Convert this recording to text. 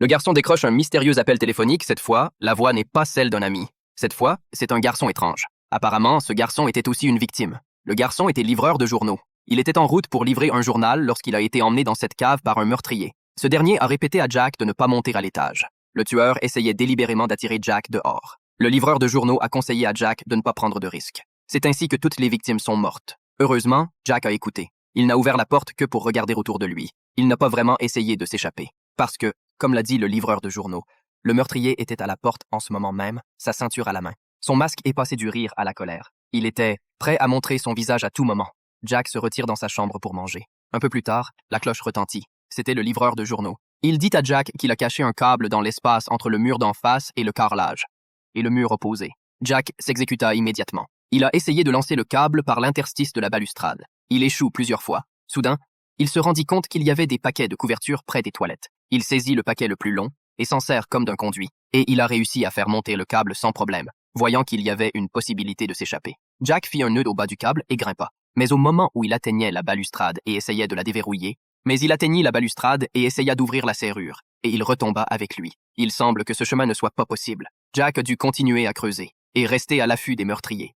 Le garçon décroche un mystérieux appel téléphonique. Cette fois, la voix n'est pas celle d'un ami. Cette fois, c'est un garçon étrange. Apparemment, ce garçon était aussi une victime. Le garçon était livreur de journaux. Il était en route pour livrer un journal lorsqu'il a été emmené dans cette cave par un meurtrier. Ce dernier a répété à Jack de ne pas monter à l'étage. Le tueur essayait délibérément d'attirer Jack dehors. Le livreur de journaux a conseillé à Jack de ne pas prendre de risques. C'est ainsi que toutes les victimes sont mortes. Heureusement, Jack a écouté. Il n'a ouvert la porte que pour regarder autour de lui. Il n'a pas vraiment essayé de s'échapper. Parce que, comme l'a dit le livreur de journaux, le meurtrier était à la porte en ce moment même, sa ceinture à la main. Son masque est passé du rire à la colère. Il était prêt à montrer son visage à tout moment. Jack se retire dans sa chambre pour manger. Un peu plus tard, la cloche retentit. C'était le livreur de journaux. Il dit à Jack qu'il a caché un câble dans l'espace entre le mur d'en face et le carrelage, et le mur opposé. Jack s'exécuta immédiatement. Il a essayé de lancer le câble par l'interstice de la balustrade. Il échoue plusieurs fois. Soudain, il se rendit compte qu'il y avait des paquets de couverture près des toilettes. Il saisit le paquet le plus long et s'en sert comme d'un conduit. Et il a réussi à faire monter le câble sans problème, voyant qu'il y avait une possibilité de s'échapper. Jack fit un nœud au bas du câble et grimpa. Mais au moment où il atteignait la balustrade et essayait de la déverrouiller, d'ouvrir la serrure, et il retomba avec lui. Il semble que ce chemin ne soit pas possible. Jack a dû continuer à creuser et rester à l'affût des meurtriers.